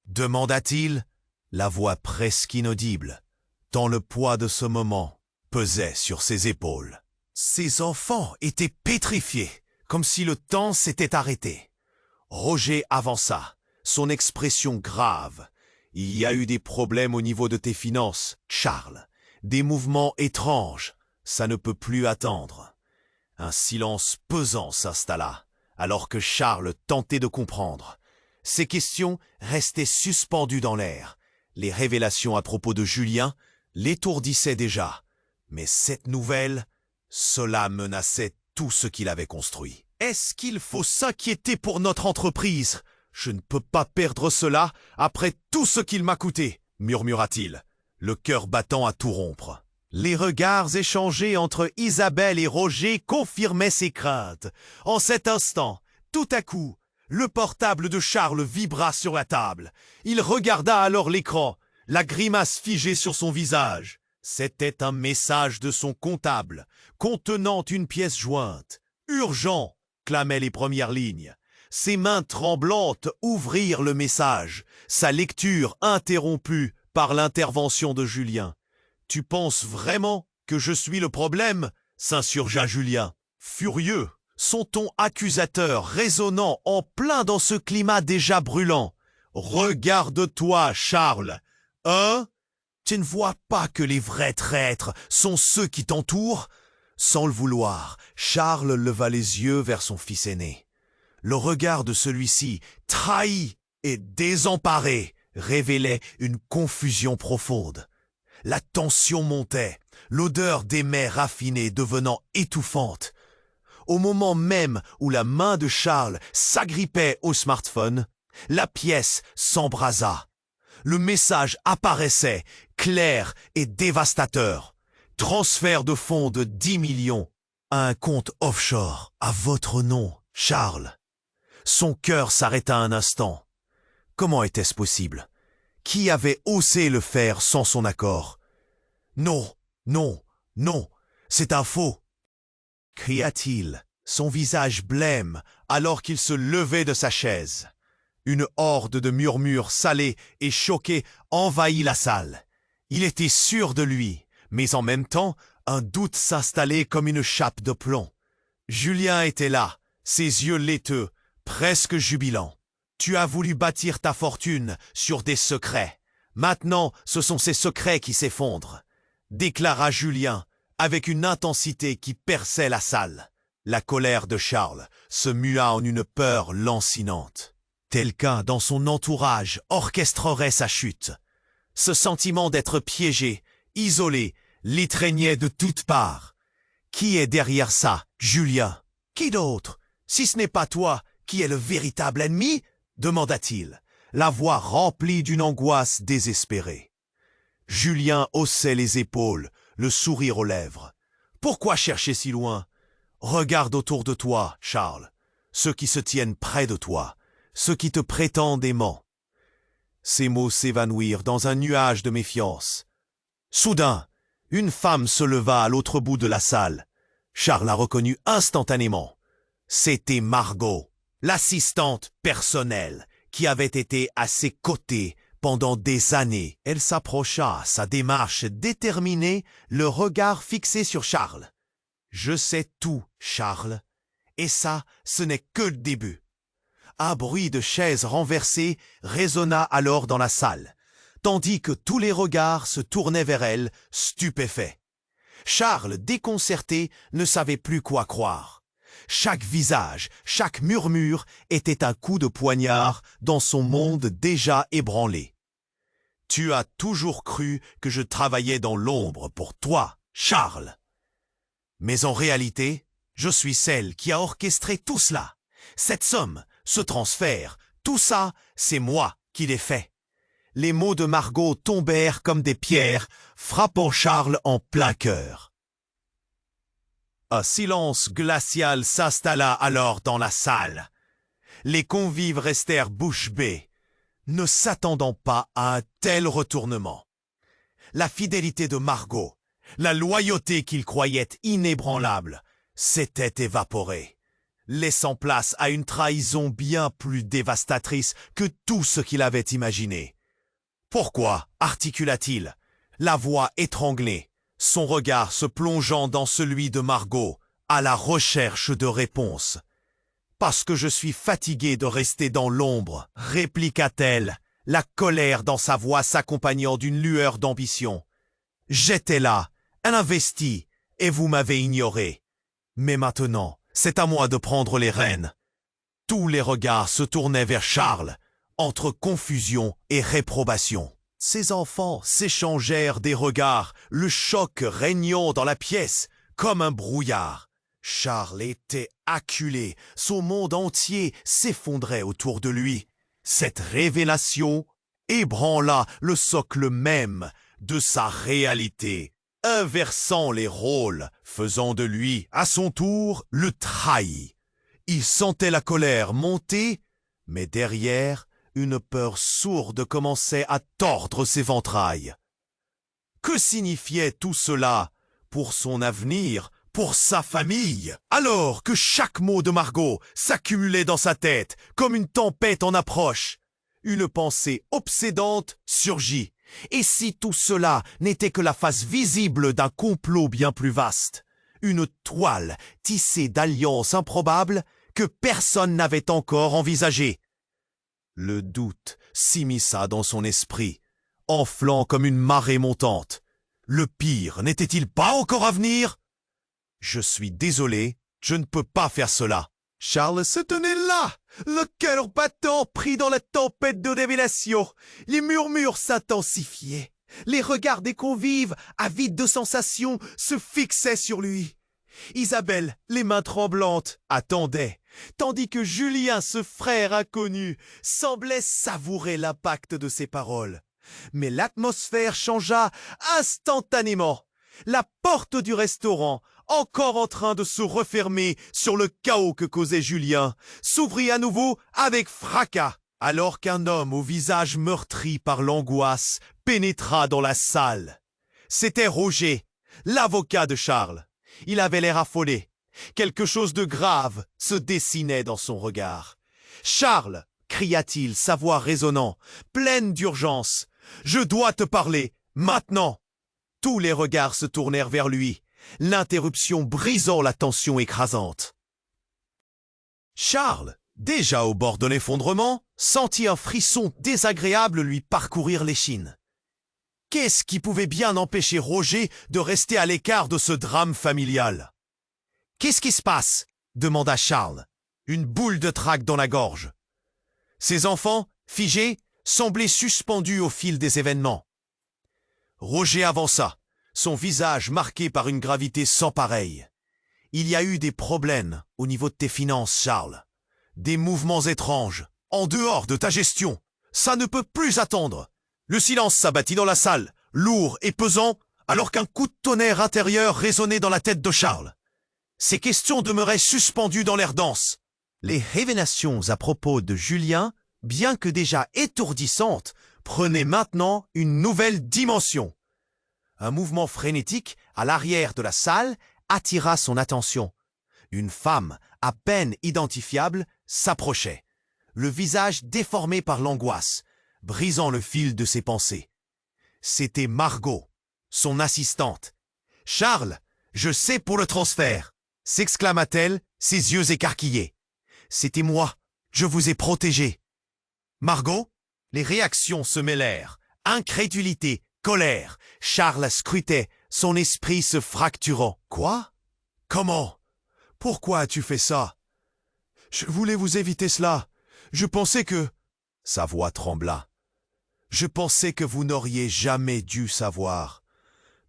Speaker 1: Demanda-t-il, la voix presque inaudible, tant le poids de ce moment pesait sur ses épaules. Ses enfants étaient pétrifiés, comme si le temps s'était arrêté. Roger avança, son expression grave. « Il y a eu des problèmes au niveau de tes finances, Charles. Des mouvements étranges. Ça ne peut plus attendre. » Un silence pesant s'installa, alors que Charles tentait de comprendre. Ces questions restaient suspendues dans l'air. Les révélations à propos de Julien l'étourdissaient déjà. Mais cette nouvelle, cela menaçait tout ce qu'il avait construit. « Est-ce qu'il faut s'inquiéter pour notre entreprise? Je ne peux pas perdre cela après tout ce qu'il m'a coûté, » murmura-t-il, le cœur battant à tout rompre. Les regards échangés entre Isabelle et Roger confirmaient ses craintes. En cet instant, tout à coup, le portable de Charles vibra sur la table. Il regarda alors l'écran, la grimace figée sur son visage. C'était un message de son comptable, contenant une pièce jointe. « Urgent !» clamaient les premières lignes. Ses mains tremblantes ouvrirent le message, sa lecture interrompue par l'intervention de Julien. « Tu penses vraiment que je suis le problème ?» s'insurgea Julien, furieux, son ton accusateur résonnant en plein dans ce climat déjà brûlant. « Regarde-toi, Charles. Hein? Tu ne vois pas que les vrais traîtres sont ceux qui t'entourent ?» Sans le vouloir, Charles leva les yeux vers son fils aîné. Le regard de celui-ci, trahi et désemparé, révélait une confusion profonde. La tension montait, l'odeur des mets raffinés devenant étouffante. Au moment même où la main de Charles s'agrippait au smartphone, la pièce s'embrasa. Le message apparaissait, clair et dévastateur. Transfert de fonds de 10 millions à un compte offshore, à votre nom, Charles. Son cœur s'arrêta un instant. Comment était-ce possible? Qui avait osé le faire sans son accord? « Non, non, non, c'est un faux !» cria-t-il, son visage blême alors qu'il se levait de sa chaise. Une horde de murmures salés et choqués envahit la salle. Il était sûr de lui, mais en même temps, un doute s'installait comme une chape de plomb. Julien était là, ses yeux laiteux, presque jubilants. « Tu as voulu bâtir ta fortune sur des secrets. Maintenant, ce sont ces secrets qui s'effondrent. » déclara Julien, avec une intensité qui perçait la salle. La colère de Charles se mua en une peur lancinante. Quelqu'un dans son entourage orchestrerait sa chute. Ce sentiment d'être piégé, isolé, l'étreignait de toutes parts. Qui est derrière ça, Julien? Qui d'autre, si ce n'est pas toi, qui est le véritable ennemi? demanda-t-il, la voix remplie d'une angoisse désespérée. Julien haussait les épaules, le sourire aux lèvres. Pourquoi chercher si loin? Regarde autour de toi, Charles, ceux qui se tiennent près de toi, ceux qui te prétendent aimant. Ces mots s'évanouirent dans un nuage de méfiance. Soudain, une femme se leva à l'autre bout de la salle. Charles la reconnut instantanément. C'était Margot, l'assistante personnelle, qui avait été à ses côtés pendant des années. Elle s'approcha, sa démarche déterminée, le regard fixé sur Charles. « Je sais tout, Charles, et ça, ce n'est que le début. » Un bruit de chaises renversées résonna alors dans la salle, tandis que tous les regards se tournaient vers elle, stupéfaits. Charles, déconcerté, ne savait plus quoi croire. Chaque visage, chaque murmure était un coup de poignard dans son monde déjà ébranlé. « Tu as toujours cru que je travaillais dans l'ombre pour toi, Charles. Mais en réalité, je suis celle qui a orchestré tout cela. Cette somme, ce transfert, tout ça, c'est moi qui l'ai fait. » Les mots de Margot tombèrent comme des pierres, frappant Charles en plein cœur. Un silence glacial s'installa alors dans la salle. Les convives restèrent bouche bée. ne s'attendant pas à un tel retournement. La fidélité de Margot, la loyauté qu'il croyait inébranlable, s'était évaporée, laissant place à une trahison bien plus dévastatrice que tout ce qu'il avait imaginé. « Pourquoi » articula-t-il, la voix étranglée, son regard se plongeant dans celui de Margot, à la recherche de réponses. « Parce que je suis fatigué de rester dans l'ombre, » répliqua-t-elle, la colère dans sa voix s'accompagnant d'une lueur d'ambition. « J'étais là, investi, et vous m'avez ignoré. Mais maintenant, c'est à moi de prendre les rênes. » Tous les regards se tournaient vers Charles, entre confusion et réprobation. Ses enfants s'échangèrent des regards, le choc régnant dans la pièce, comme un brouillard. Charles était acculé, son monde entier s'effondrait autour de lui. Cette révélation ébranla le socle même de sa réalité, inversant les rôles, faisant de lui, à son tour, le trahi. Il sentait la colère monter, mais derrière, une peur sourde commençait à tordre ses entrailles. Que signifiait tout cela pour son avenir, pour sa famille, alors que chaque mot de Margot s'accumulait dans sa tête comme une tempête en approche? Une pensée obsédante surgit. Et si tout cela n'était que la face visible d'un complot bien plus vaste, une toile tissée d'alliances improbables que personne n'avait encore envisagées? Le doute s'immisça dans son esprit, enflant comme une marée montante. Le pire n'était-il pas encore à venir? « Je suis désolé, je ne peux pas faire cela. » Charles se tenait là, le cœur battant pris dans la tempête de révélation. Les murmures s'intensifiaient. Les regards des convives, avides de sensations, se fixaient sur lui. Isabelle, les mains tremblantes, attendait, tandis que Julien, ce frère inconnu, semblait savourer l'impact de ses paroles. Mais l'atmosphère changea instantanément. La porte du restaurant, encore en train de se refermer sur le chaos que causait Julien, s'ouvrit à nouveau avec fracas, alors qu'un homme au visage meurtri par l'angoisse pénétra dans la salle. C'était Roger, l'avocat de Charles. Il avait l'air affolé. Quelque chose de grave se dessinait dans son regard. « Charles !» cria-t-il, sa voix résonnant, pleine d'urgence. « Je dois te parler, maintenant !» Tous les regards se tournèrent vers lui, l'interruption brisant la tension écrasante. Charles, déjà au bord de l'effondrement, sentit un frisson désagréable lui parcourir l'échine. Qu'est-ce qui pouvait bien empêcher Roger de rester à l'écart de ce drame familial? « Qu'est-ce qui se passe ?» demanda Charles, une boule de trac dans la gorge. Ses enfants, figés, semblaient suspendus au fil des événements. Roger avança, son visage marqué par une gravité sans pareille. « Il y a eu des problèmes au niveau de tes finances, Charles. Des mouvements étranges, en dehors de ta gestion. Ça ne peut plus attendre. » Le silence s'abattit dans la salle, lourd et pesant, alors qu'un coup de tonnerre intérieur résonnait dans la tête de Charles. Ces questions demeuraient suspendues dans l'air dense. Les révélations à propos de Julien, bien que déjà étourdissantes, prenaient maintenant une nouvelle dimension. Un mouvement frénétique à l'arrière de la salle attira son attention. Une femme, à peine identifiable, s'approchait, le visage déformé par l'angoisse, brisant le fil de ses pensées. C'était Margot, son assistante. « Charles, je sais pour le transfert !» s'exclama-t-elle, ses yeux écarquillés. « C'était moi, je vous ai protégé. » Margot? Les réactions se mêlèrent. Incrédulité, colère. Charles scrutait, son esprit se fracturant. « Quoi? Comment? Pourquoi as-tu fait ça? Je voulais vous éviter cela. Je pensais que... » Sa voix trembla. « Je pensais que vous n'auriez jamais dû savoir. »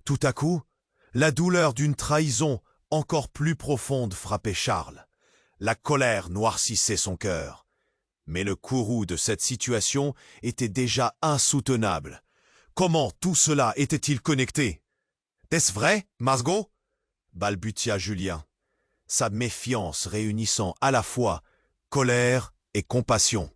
Speaker 1: Tout à coup, la douleur d'une trahison encore plus profonde frappait Charles. La colère noircissait son cœur. Mais le courroux de cette situation était déjà insoutenable. Comment tout cela était-il connecté? « Est-ce vrai, Margot ?» balbutia Julien, sa méfiance réunissant à la fois colère et compassion.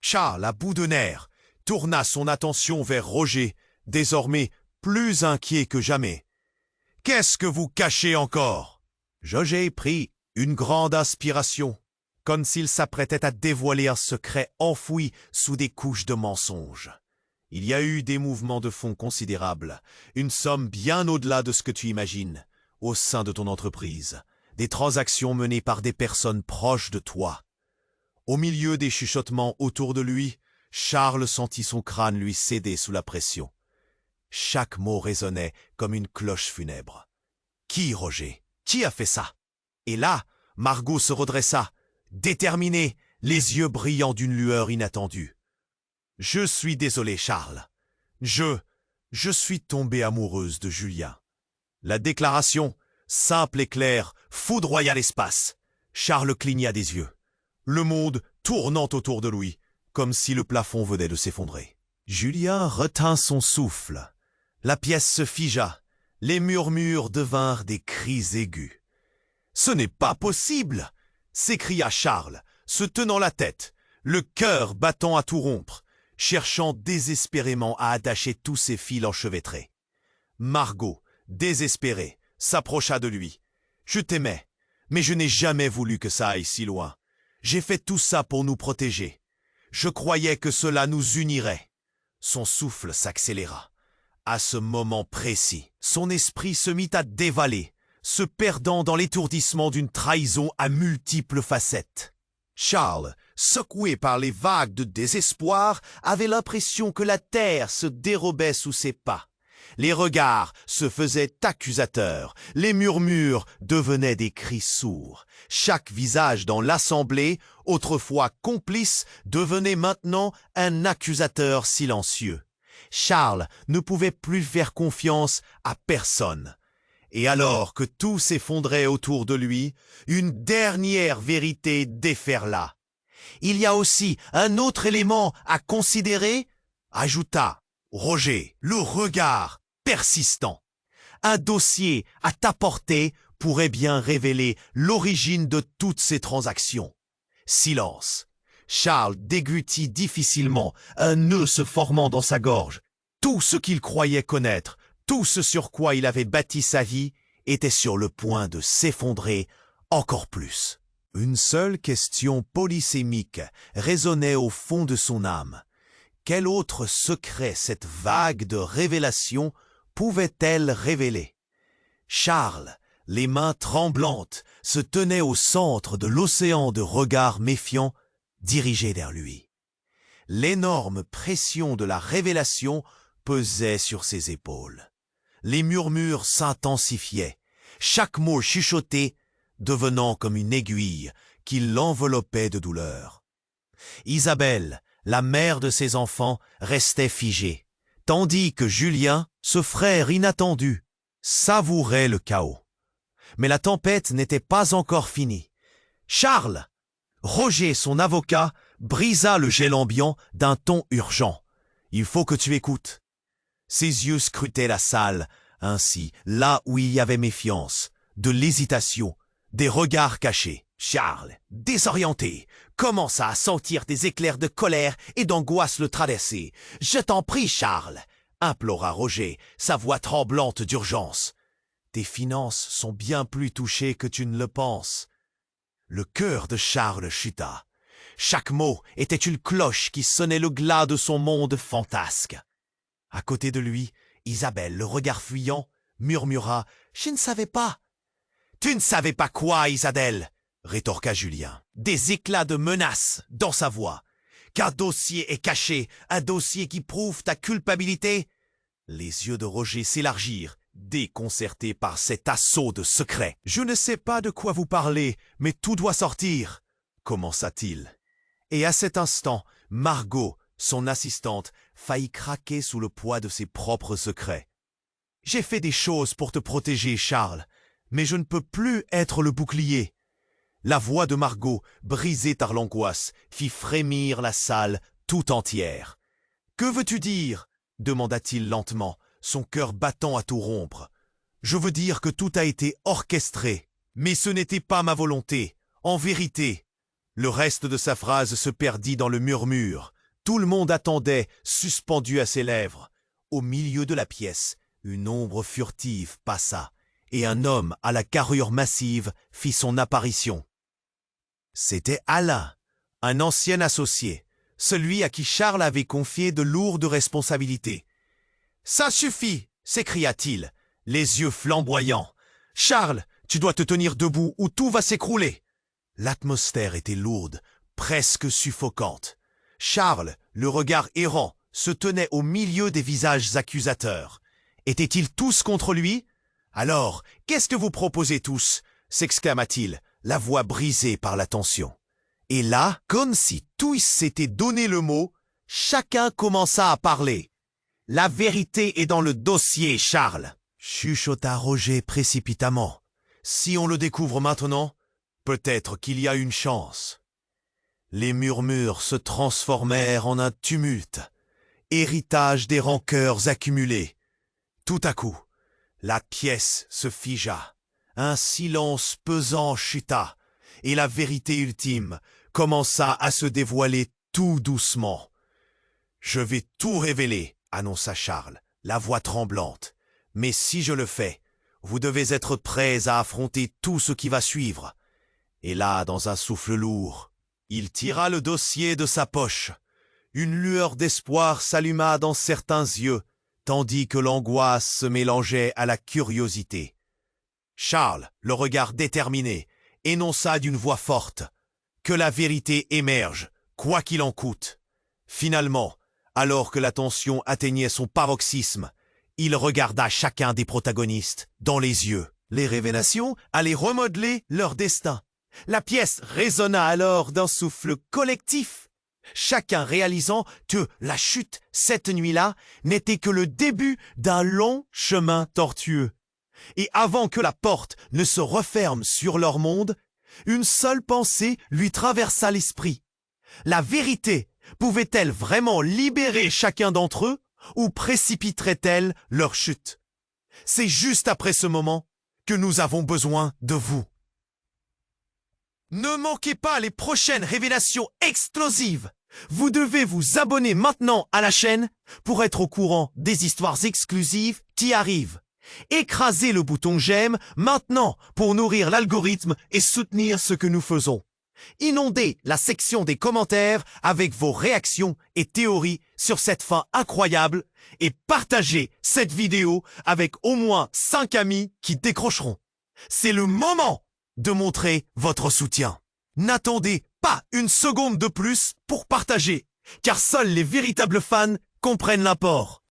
Speaker 1: Charles, à bout de nerfs, tourna son attention vers Roger, désormais plus inquiet que jamais. « Qu'est-ce que vous cachez encore ?» Roger prit une grande inspiration, comme s'il s'apprêtait à dévoiler un secret enfoui sous des couches de mensonges. Il y a eu des mouvements de fonds considérables, une somme bien au-delà de ce que tu imagines, au sein de ton entreprise, des transactions menées par des personnes proches de toi. Au milieu des chuchotements autour de lui, Charles sentit son crâne lui céder sous la pression. Chaque mot résonnait comme une cloche funèbre. « Qui, Roger? Qui a fait ça ?» Et là, Margot se redressa, déterminée, les yeux brillants d'une lueur inattendue. « Je suis désolé, Charles. Je suis tombée amoureuse de Julien. » La déclaration, simple et claire, foudroya l'espace. Charles cligna des yeux, le monde tournant autour de lui, comme si le plafond venait de s'effondrer. Julien retint son souffle. La pièce se figea. Les murmures devinrent des cris aigus. « Ce n'est pas possible !» s'écria Charles, se tenant la tête, le cœur battant à tout rompre, cherchant désespérément à attacher tous ses fils enchevêtrés. Margot, désespérée, s'approcha de lui. « Je t'aimais, mais je n'ai jamais voulu que ça aille si loin. J'ai fait tout ça pour nous protéger. Je croyais que cela nous unirait. » Son souffle s'accéléra. À ce moment précis, son esprit se mit à dévaler, se perdant dans l'étourdissement d'une trahison à multiples facettes. Charles, secoué par les vagues de désespoir, avait l'impression que la terre se dérobait sous ses pas. Les regards se faisaient accusateurs, les murmures devenaient des cris sourds. Chaque visage dans l'assemblée, autrefois complice, devenait maintenant un accusateur silencieux. Charles ne pouvait plus faire confiance à personne. Et alors que tout s'effondrait autour de lui, une dernière vérité déferla. « Il y a aussi un autre élément à considérer » ajouta Roger, le regard persistant. « Un dossier à ta portée pourrait bien révéler l'origine de toutes ces transactions. » Silence. Charles déglutit difficilement, un nœud se formant dans sa gorge. Tout ce qu'il croyait connaître, tout ce sur quoi il avait bâti sa vie, était sur le point de s'effondrer encore plus. Une seule question polysémique résonnait au fond de son âme. Quel autre secret cette vague de révélations pouvait-elle révéler? Charles, les mains tremblantes, se tenait au centre de l'océan de regards méfiants dirigés vers lui. L'énorme pression de la révélation pesait sur ses épaules. Les murmures s'intensifiaient, chaque mot chuchoté devenant comme une aiguille qui l'enveloppait de douleur. Isabelle, la mère de ses enfants, restait figée, tandis que Julien, ce frère inattendu, savourait le chaos. Mais la tempête n'était pas encore finie. « Charles !» Roger, son avocat, brisa le gel ambiant d'un ton urgent. « Il faut que tu écoutes. » Ses yeux scrutaient la salle, ainsi, là où il y avait méfiance, de l'hésitation, des regards cachés. Charles, désorienté, commença à sentir des éclairs de colère et d'angoisse le traverser. « Je t'en prie, Charles !» implora Roger, sa voix tremblante d'urgence. « Tes finances sont bien plus touchées que tu ne le penses. » Le cœur de Charles chuta. Chaque mot était une cloche qui sonnait le glas de son monde fantasque. À côté de lui, Isabelle, le regard fuyant, murmura « Je ne savais pas !»« Tu ne savais pas quoi, Isabelle ?» rétorqua Julien, des éclats de menace dans sa voix. « Qu'un dossier est caché, un dossier qui prouve ta culpabilité ?» Les yeux de Roger s'élargirent, déconcertés par cet assaut de secrets. « Je ne sais pas de quoi vous parlez, mais tout doit sortir !» commença-t-il. Et à cet instant, Margot, son assistante, faillit craquer sous le poids de ses propres secrets. « J'ai fait des choses pour te protéger, Charles, mais je ne peux plus être le bouclier. » La voix de Margot, brisée par l'angoisse, fit frémir la salle tout entière. « Que veux-tu dire ?» demanda-t-il lentement, son cœur battant à tout rompre. « Je veux dire que tout a été orchestré, mais ce n'était pas ma volonté, en vérité. » Le reste de sa phrase se perdit dans le murmure. Tout le monde attendait, suspendu à ses lèvres. Au milieu de la pièce, une ombre furtive passa, et un homme à la carrure massive fit son apparition. C'était Alain, un ancien associé, celui à qui Charles avait confié de lourdes responsabilités. « Ça suffit !» s'écria-t-il, les yeux flamboyants. « Charles, tu dois te tenir debout ou tout va s'écrouler !» L'atmosphère était lourde, presque suffocante. Charles, le regard errant, se tenait au milieu des visages accusateurs. Étaient-ils tous contre lui? « Alors, qu'est-ce que vous proposez tous ?» s'exclama-t-il, la voix brisée par la tension. Et là, comme si tous s'étaient donné le mot, chacun commença à parler. « La vérité est dans le dossier, Charles !» chuchota Roger précipitamment. « Si on le découvre maintenant, peut-être qu'il y a une chance. » Les murmures se transformèrent en un tumulte, héritage des rancœurs accumulées. Tout à coup, la pièce se figea, un silence pesant chuta, et la vérité ultime commença à se dévoiler tout doucement. « Je vais tout révéler, » annonça Charles, la voix tremblante. « Mais si je le fais, vous devez être prêts à affronter tout ce qui va suivre. » Et là, dans un souffle lourd, il tira le dossier de sa poche. Une lueur d'espoir s'alluma dans certains yeux, tandis que l'angoisse se mélangeait à la curiosité. Charles, le regard déterminé, énonça d'une voix forte « Que la vérité émerge, quoi qu'il en coûte !» Finalement, alors que la tension atteignait son paroxysme, il regarda chacun des protagonistes dans les yeux. Les révélations allaient remodeler leur destin. La pièce résonna alors d'un souffle collectif, chacun réalisant que la chute cette nuit-là n'était que le début d'un long chemin tortueux. Et avant que la porte ne se referme sur leur monde, une seule pensée lui traversa l'esprit. La vérité pouvait-elle vraiment libérer chacun d'entre eux ou précipiterait-elle leur chute? C'est juste après ce moment que nous avons besoin de vous. Ne manquez pas les prochaines révélations explosives. Vous devez vous abonner maintenant à la chaîne pour être au courant des histoires exclusives qui arrivent. Écrasez le bouton j'aime maintenant pour nourrir l'algorithme et soutenir ce que nous faisons. Inondez la section des commentaires avec vos réactions et théories sur cette fin incroyable et partagez cette vidéo avec au moins 5 amis qui décrocheront. C'est le moment de montrer votre soutien. N'attendez pas une seconde de plus pour partager, car seuls les véritables fans comprennent l'apport.